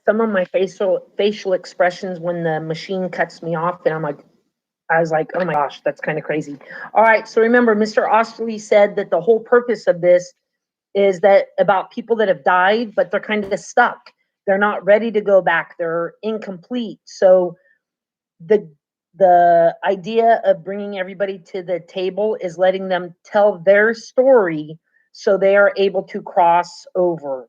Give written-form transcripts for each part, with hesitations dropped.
some of my facial expressions when the machine cuts me off, and I was like, oh my gosh, that's kind of crazy. All right, so remember, Mr. Osterly said that the whole purpose of this is that about people that have died, but they're kind of stuck. They're not ready to go back. They're incomplete. So the the idea of bringing everybody to the table is letting them tell their story so they are able to cross over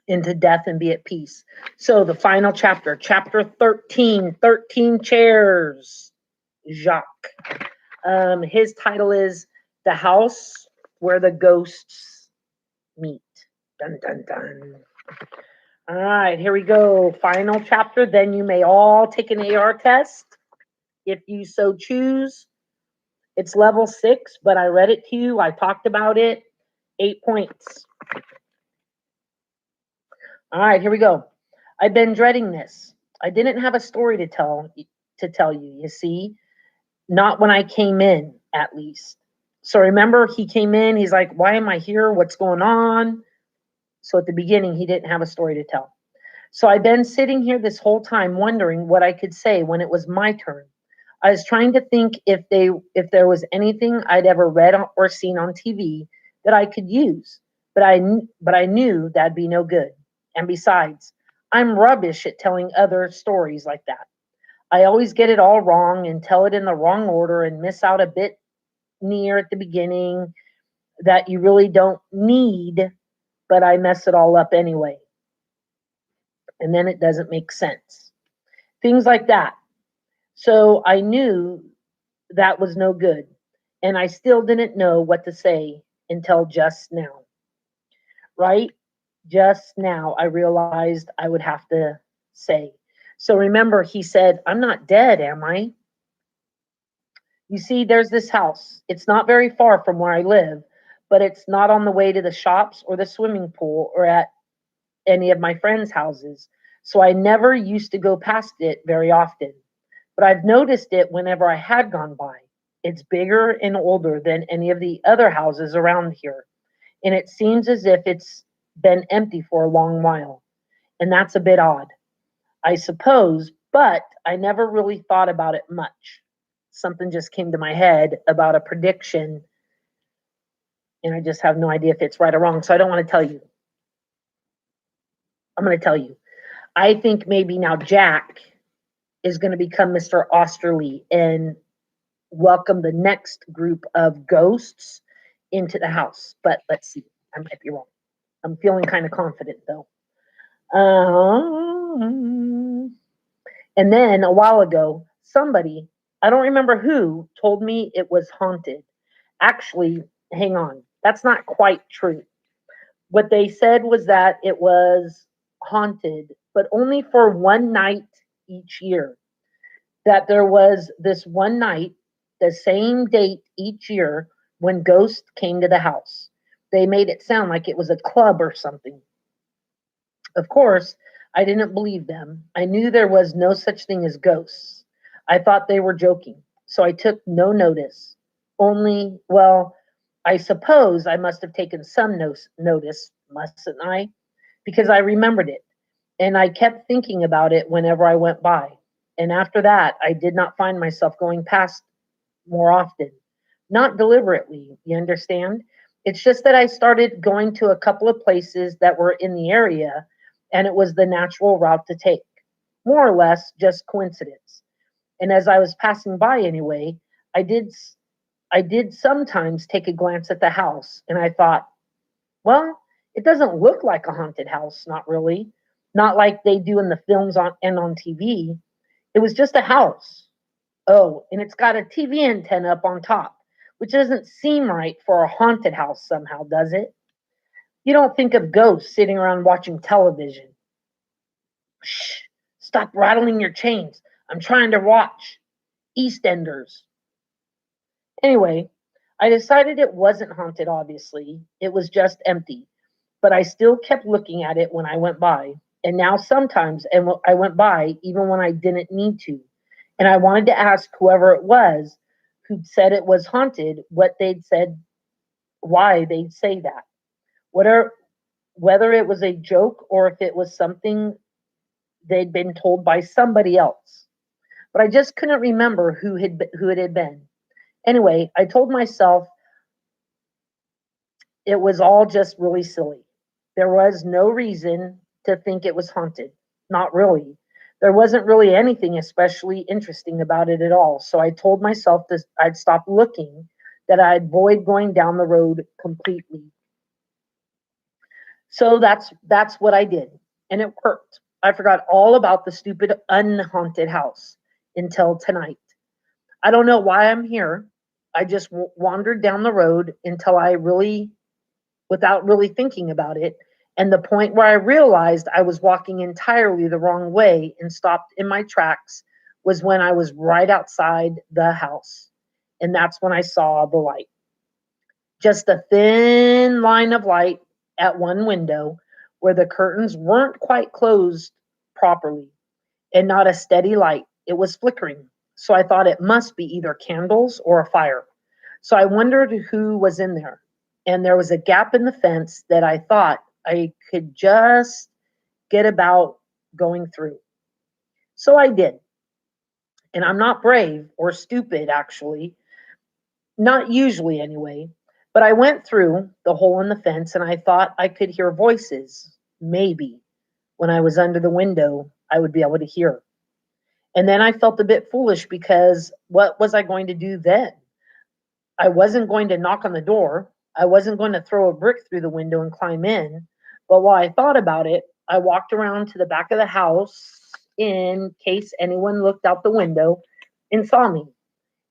into death and be at peace. So the final chapter, chapter 13, 13 chairs, Jacques. His title is The House Where the Ghosts Meet. Dun, dun, dun. All right, here we go. Final chapter. Then you may all take an AR test if you so choose. It's level 6, but I read it to you. I talked about it. 8 points. All right, here we go. I've been dreading this. I didn't have a story to tell you, you see. Not when I came in, at least. So remember, he came in, he's like, why am I here? What's going on? So at the beginning, he didn't have a story to tell. So I've been sitting here this whole time wondering what I could say when it was my turn. I was trying to think if there was anything I'd ever read or seen on TV that I could use, but I knew that'd be no good. And besides, I'm rubbish at telling other stories like that. I always get it all wrong and tell it in the wrong order and miss out a bit near at the beginning that you really don't need, but I mess it all up anyway. And then it doesn't make sense. Things like that. So I knew that was no good. And I still didn't know what to say until just now. Right? Just now, I realized I would have to say. So remember, he said, I'm not dead, am I? You see, there's this house. It's not very far from where I live, but it's not on the way to the shops or the swimming pool or at any of my friends' houses. So I never used to go past it very often. But I've noticed it whenever I had gone by. It's bigger and older than any of the other houses around here, and it seems as if it's been empty for a long while. And that's a bit odd, I suppose, but I never really thought about it much. Something just came to my head about a prediction, and I just have no idea if it's right or wrong, so I don't want to tell you. I'm going to tell you. I think maybe now Jack is going to become Mr. Osterly and welcome the next group of ghosts into the house. But let's see. I might be wrong. I'm feeling kind of confident though. And then a while ago, somebody, I don't remember who, told me it was haunted. Actually, hang on. That's not quite true. What they said was that it was haunted, but only for one night each year. That there was this one night, the same date each year, when ghosts came to the house. They made it sound like it was a club or something. Of course, I didn't believe them. I knew there was no such thing as ghosts. I thought they were joking, so I took no notice. Only, well, I suppose I must have taken some notice, mustn't I? Because I remembered it, and I kept thinking about it whenever I went by. And after that, I did not find myself going past more often. Not deliberately, you understand? It's just that I started going to a couple of places that were in the area, and it was the natural route to take. More or less just coincidence. And as I was passing by anyway, I did I did sometimes take a glance at the house, and I thought, well, it doesn't look like a haunted house, not really. Not like they do in the films on TV. It was just a house. Oh, and it's got a TV antenna up on top, which doesn't seem right for a haunted house somehow, does it? You don't think of ghosts sitting around watching television. Shh, stop rattling your chains. I'm trying to watch EastEnders. Anyway, I decided it wasn't haunted, obviously. It was just empty. But I still kept looking at it when I went by. And now sometimes and I went by even when I didn't need to. And I wanted to ask whoever it was who'd said it was haunted what they'd said, why they'd say that. What are whether it was a joke or if it was something they'd been told by somebody else. But I just couldn't remember who it had been. Anyway, I told myself it was all just really silly. There was no reason to think it was haunted. Not really. There wasn't really anything especially interesting about it at all. So I told myself that I'd stop looking, that I'd avoid going down the road completely. So that's what I did, and it worked. I forgot all about the stupid unhaunted house until tonight. I don't know why I'm here. I just wandered down the road until I really, without really thinking about it, and the point where I realized I was walking entirely the wrong way and stopped in my tracks was when I was right outside the house. And that's when I saw the light. Just a thin line of light at one window where the curtains weren't quite closed properly, and not a steady light. It was flickering. So I thought it must be either candles or a fire. So I wondered who was in there. And there was a gap in the fence that I thought I could just get about going through. So I did. And I'm not brave or stupid, actually, not usually anyway. But I went through the hole in the fence and I thought I could hear voices. Maybe when I was under the window, I would be able to hear. And then I felt a bit foolish because what was I going to do then? I wasn't going to knock on the door. I wasn't going to throw a brick through the window and climb in. But while I thought about it, I walked around to the back of the house in case anyone looked out the window and saw me.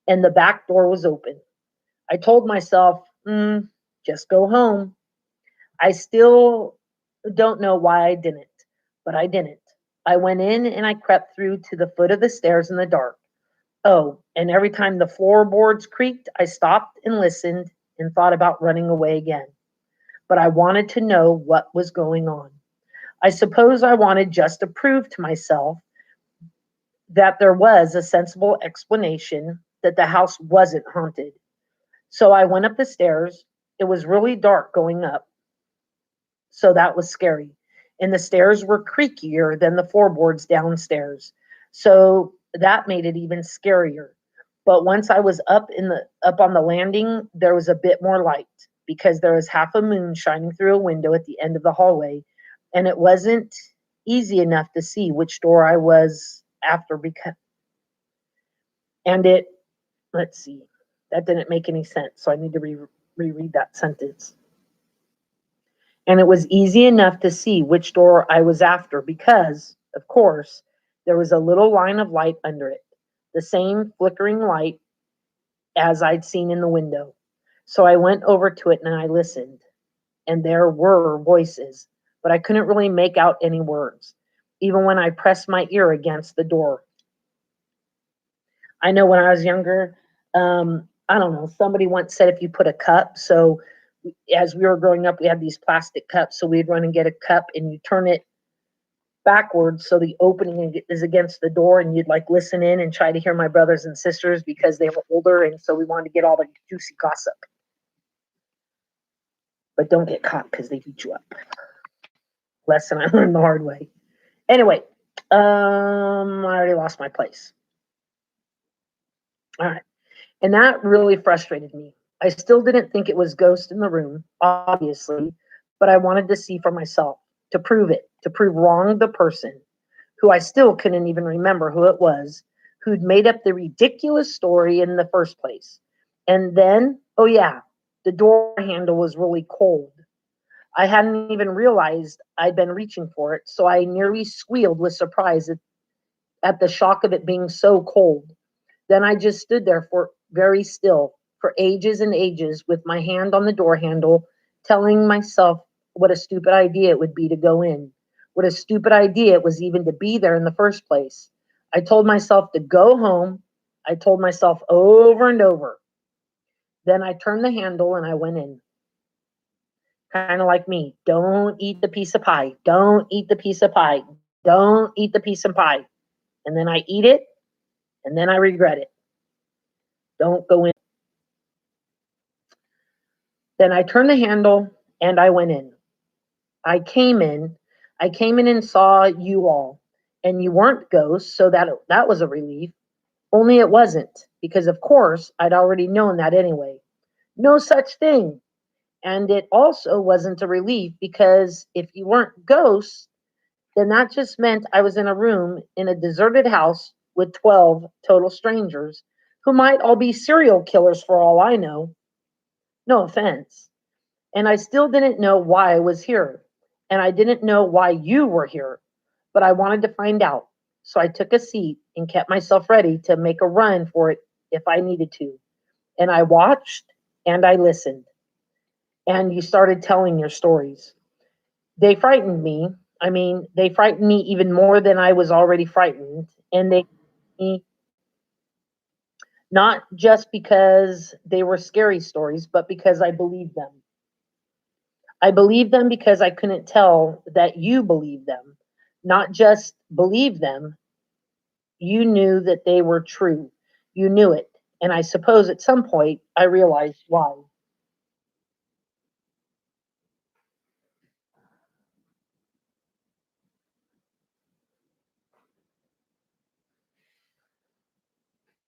And the back door was open. I told myself, just go home. I still don't know why I didn't, but I didn't. I went in and I crept through to the foot of the stairs in the dark. Oh, and every time the floorboards creaked, I stopped and listened and thought about running away again. But I wanted to know what was going on. I suppose I wanted just to prove to myself that there was a sensible explanation that the house wasn't haunted. So I went up the stairs. It was really dark going up, so that was scary. And the stairs were creakier than the floorboards downstairs. So that made it even scarier. But once I was up on the landing, there was a bit more light because there was half a moon shining through a window at the end of the hallway, and it wasn't easy enough to see which door I was after because and it let's see. That didn't make any sense, so I need to reread that sentence. And it was easy enough to see which door I was after because, of course, there was a little line of light under it, the same flickering light as I'd seen in the window. So I went over to it and I listened, and there were voices, but I couldn't really make out any words, even when I pressed my ear against the door. I know when I was younger, I don't know, somebody once said if you put a cup, so as we were growing up, we had these plastic cups, so we'd run and get a cup and you turn it backwards so the opening is against the door, and you'd like listen in and try to hear my brothers and sisters because they were older, and so we wanted to get all the juicy gossip. But don't get caught because they beat you up. Lesson I learned the hard way. Anyway, I already lost my place. All right. And that really frustrated me. I still didn't think it was ghost in the room, obviously, but I wanted to see for myself, to prove it, to prove wrong the person, who I still couldn't even remember who it was, who'd made up the ridiculous story in the first place. And then, oh yeah, the door handle was really cold. I hadn't even realized I'd been reaching for it, so I nearly squealed with surprise at the shock of it being so cold. Then I just stood there for very still for ages and ages with my hand on the door handle, telling myself what a stupid idea it would be to go in. What a stupid idea it was even to be there in the first place. I told myself to go home. I told myself over and over. Then I turned the handle and I went in. Kind of like me. Don't eat the piece of pie. Don't eat the piece of pie. Don't eat the piece of pie. And then I eat it and then I regret it. Don't go in. Then I turned the handle and I went in. I came in, I came in and saw you all, and you weren't ghosts, so that was a relief. Only it wasn't, because of course I'd already known that anyway. No such thing. And it also wasn't a relief because if you weren't ghosts, then that just meant I was in a room in a deserted house with 12 total strangers who might all be serial killers for all I know. No offense. And I still didn't know why I was here. And I didn't know why you were here. But I wanted to find out. So I took a seat and kept myself ready to make a run for it if I needed to. And I watched and I listened. And you started telling your stories. They frightened me. I mean, they frightened me even more than I was already frightened. And they me not just because they were scary stories, but because I believed them. I believed them because I couldn't tell that you believed them. Not just believe them, you knew that they were true. You knew it. And I suppose at some point I realized why.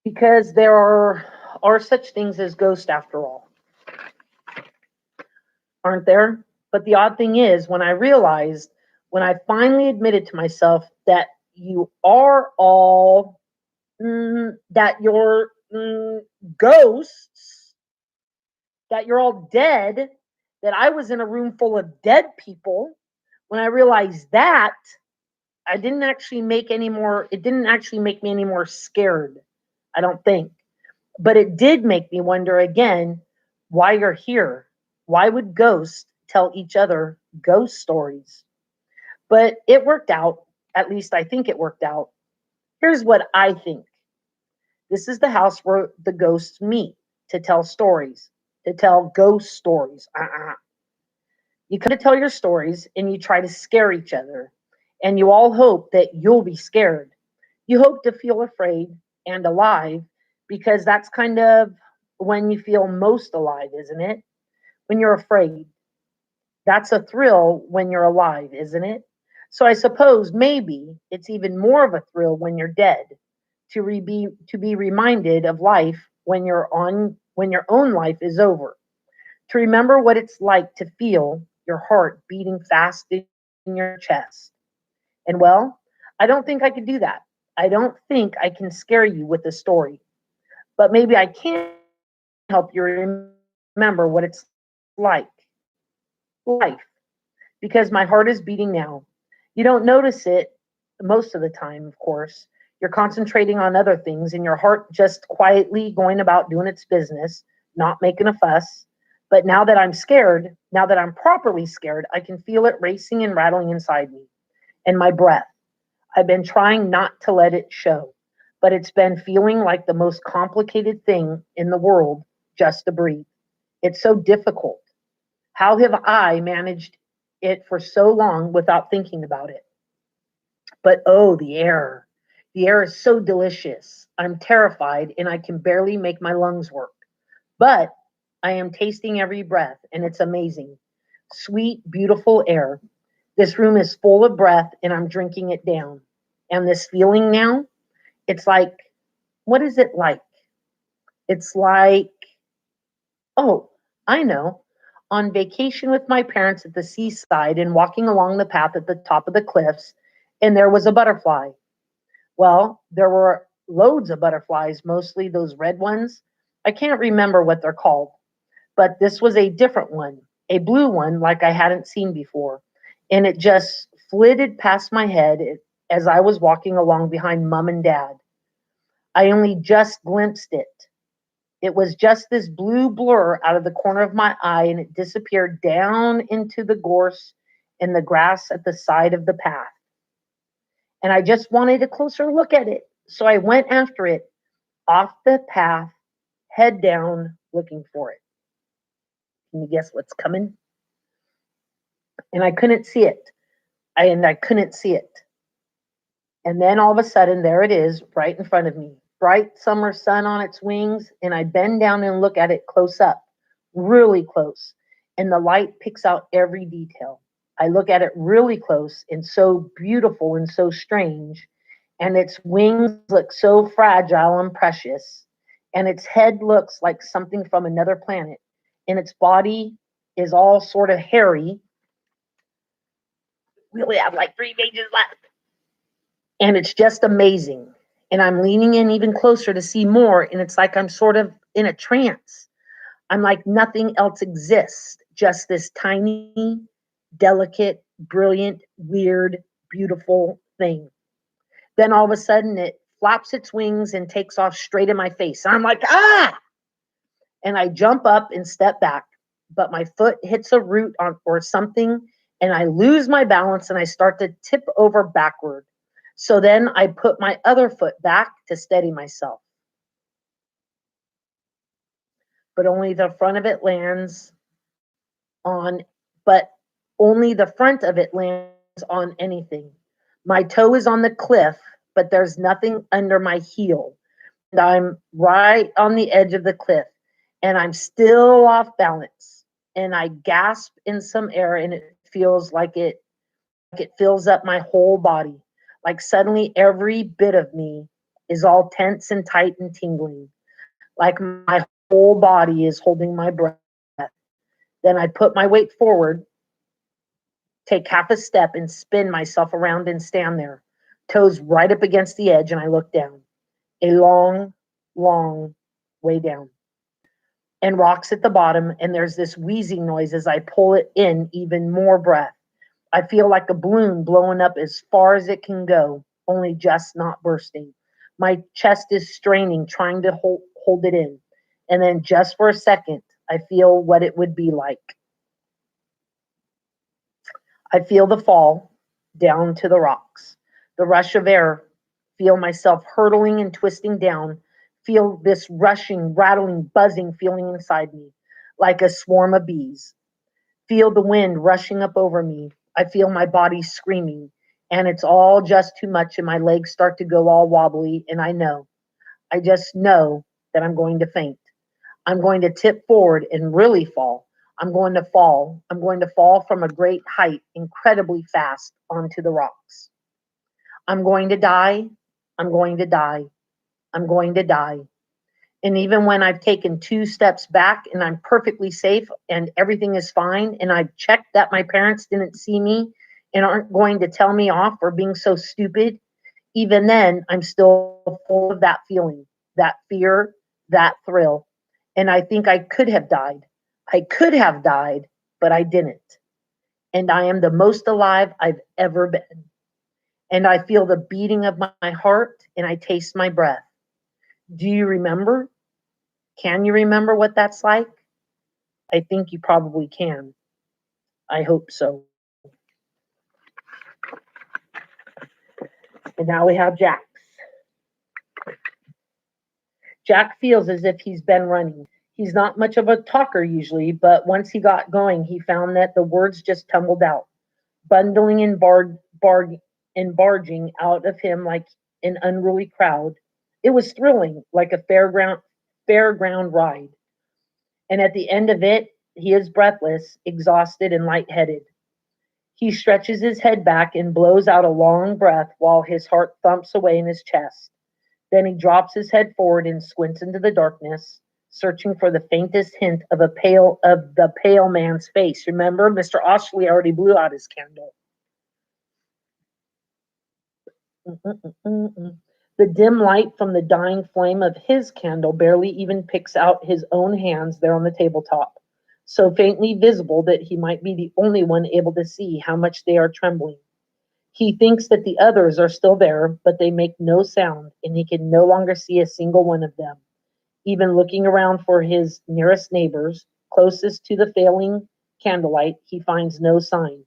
Because there are such things as ghosts after all, aren't there? But the odd thing is, when I finally admitted to myself that you are all, that you're ghosts, that you're all dead, that I was in a room full of dead people, when I realized that, it didn't actually make me any more scared, I don't think. But it did make me wonder again why you're here. Why would ghosts tell each other ghost stories? But it worked out. At least I think it worked out. Here's what I think: this is the house where the ghosts meet to tell stories, to tell ghost stories. You come to tell your stories and you try to scare each other. And you all hope that you'll be scared. You hope to feel afraid and alive because that's kind of when you feel most alive, isn't it? When you're afraid. That's a thrill when you're alive, isn't it? So I suppose maybe it's even more of a thrill when you're dead to be reminded of life when your own life is over, to remember what it's like to feel your heart beating fast in your chest. And well, I don't think I could do that. I don't think I can scare you with a story, but maybe I can help you remember what it's like, life, because my heart is beating now. You don't notice it most of the time, of course. You're concentrating on other things and your heart just quietly going about doing its business, not making a fuss. But now that I'm scared, now that I'm properly scared, I can feel it racing and rattling inside me. And my breath. I've been trying not to let it show, but it's been feeling like the most complicated thing in the world just to breathe. It's so difficult. How have I managed it for so long without thinking about it? But oh, the air. The air is so delicious. I'm terrified and I can barely make my lungs work. But I am tasting every breath and it's amazing. Sweet, beautiful air. This room is full of breath and I'm drinking it down. And this feeling now, it's like, what is it like? It's like, oh, I know. On vacation with my parents at the seaside and walking along the path at the top of the cliffs, and there was a butterfly. Well, there were loads of butterflies, mostly those red ones. I can't remember what they're called, but this was a different one, a blue one like I hadn't seen before. And it just flitted past my head as I was walking along behind mom and dad. I only just glimpsed it. It was just this blue blur out of the corner of my eye, and it disappeared down into the gorse and the grass at the side of the path. And I just wanted a closer look at it. So I went after it off the path, head down, looking for it. Can you guess what's coming? And I couldn't see it. I couldn't see it. And then all of a sudden, there it is, right in front of me. Bright summer sun on its wings, and I bend down and look at it close up, really close. And the light picks out every detail. I look at it really close and so beautiful and so strange, and its wings look so fragile and precious, and its head looks like something from another planet, and its body is all sort of hairy. We only have like 3 pages left. And it's just amazing. And I'm leaning in even closer to see more, and it's like I'm sort of in a trance. I'm like nothing else exists, just this tiny, delicate, brilliant, weird, beautiful thing. Then all of a sudden it flaps its wings and takes off straight in my face. I'm like, ah! And I jump up and step back, but my foot hits a root on or something, and I lose my balance and I start to tip over backward. So then I put my other foot back to steady myself, but only the front of it lands on, but only the front of it lands on anything. My toe is on the cliff, but there's nothing under my heel. And I'm right on the edge of the cliff, and I'm still off balance. And I gasp in some air, and it feels like it fills up my whole body. Like suddenly every bit of me is all tense and tight and tingling. Like my whole body is holding my breath. Then I put my weight forward, take half a step, and spin myself around and stand there, toes right up against the edge, and I look down. A long, long way down. And rocks at the bottom, and there's this wheezing noise as I pull it in even more breath. I feel like a balloon blowing up as far as it can go, only just not bursting. My chest is straining, trying to hold it in. And then just for a second, I feel what it would be like. I feel the fall down to the rocks, the rush of air, feel myself hurtling and twisting down, feel this rushing, rattling, buzzing feeling inside me, like a swarm of bees. Feel the wind rushing up over me. I feel my body screaming, and it's all just too much, and my legs start to go all wobbly, and I just know that I'm going to faint. I'm going to tip forward and really fall. I'm going to fall. I'm going to fall from a great height incredibly fast onto the rocks. I'm going to die. I'm going to die. I'm going to die. And even when I've taken 2 steps back and I'm perfectly safe and everything is fine, and I've checked that my parents didn't see me and aren't going to tell me off for being so stupid, even then, I'm still full of that feeling, that fear, that thrill. And I think I could have died. I could have died, but I didn't. And I am the most alive I've ever been. And I feel the beating of my heart, and I taste my breath. Do you remember? Can you remember what that's like? I think you probably can. I hope so. And now we have Jax. Jack feels as if he's been running. He's not much of a talker usually, but once he got going, he found that the words just tumbled out, bundling and barging out of him like an unruly crowd. It was thrilling, like a fairground ride. And at the end of it, he is breathless, exhausted, and lightheaded. He stretches his head back and blows out a long breath while his heart thumps away in his chest. Then he drops his head forward and squints into the darkness, searching for the faintest hint of the pale man's face. Remember, Mr. Oshley already blew out his candle. Mm-mm-mm-mm. The dim light from the dying flame of his candle barely even picks out his own hands there on the tabletop, so faintly visible that he might be the only one able to see how much they are trembling. He thinks that the others are still there, but they make no sound, and he can no longer see a single one of them. Even looking around for his nearest neighbors, closest to the failing candlelight, he finds no sign.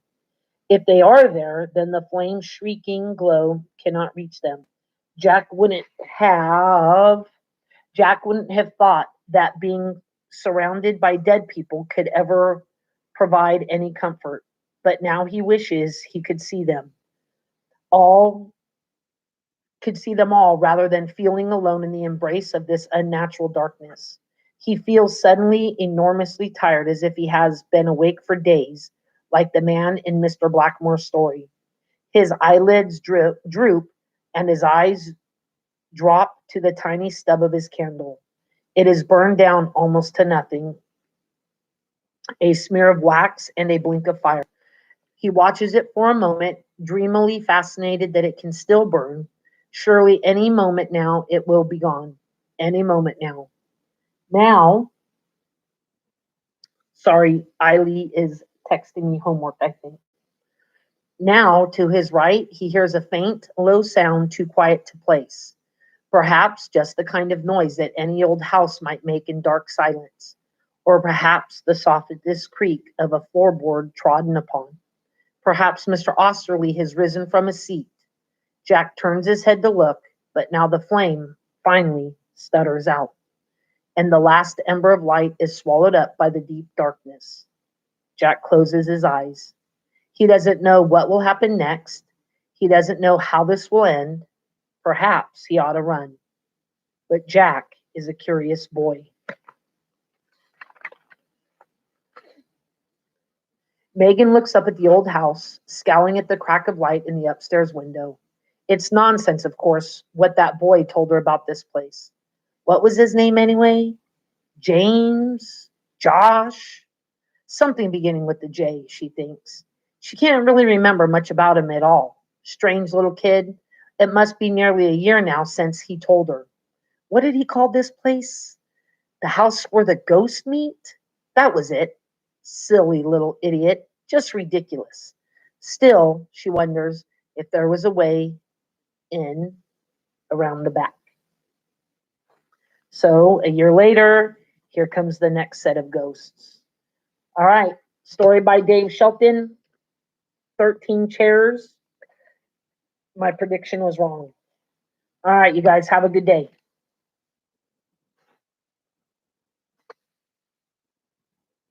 If they are there, then the flame's shrieking glow cannot reach them. Jack wouldn't have Jack wouldn't have thought that being surrounded by dead people could ever provide any comfort. But now he wishes he could see them all could see them all rather than feeling alone in the embrace of this unnatural darkness. He feels suddenly enormously tired, as if he has been awake for days, like the man in Mr. Blackmore's story. His eyelids droop and his eyes drop to the tiny stub of his candle. It is burned down almost to nothing, a smear of wax and a blink of fire. He watches it for a moment, dreamily fascinated that it can still burn. Surely any moment now it will be gone. Any moment now. Now, sorry, Eiley is texting me homework, I think. Now, to his right, he hears a faint, low sound too quiet to place. Perhaps just the kind of noise that any old house might make in dark silence, or perhaps the softest creak of a floorboard trodden upon. Perhaps Mr. Osterley has risen from his seat. Jack turns his head to look, but now the flame finally stutters out, and the last ember of light is swallowed up by the deep darkness. Jack closes his eyes. He doesn't know what will happen next. He doesn't know how this will end. Perhaps he ought to run. But Jack is a curious boy. Megan looks up at the old house, scowling at the crack of light in the upstairs window. It's nonsense, of course, what that boy told her about this place. What was his name anyway? James? Josh? Something beginning with the J, she thinks. She can't really remember much about him at all. Strange little kid. It must be nearly a year now since he told her. What did he call this place? The house where the ghosts meet? That was it. Silly little idiot. Just ridiculous. Still, she wonders if there was a way in around the back. So, a year later, here comes the next set of ghosts. All right. Story by Dave Shelton. 13 chairs. My prediction was wrong. All right, you guys have a good day.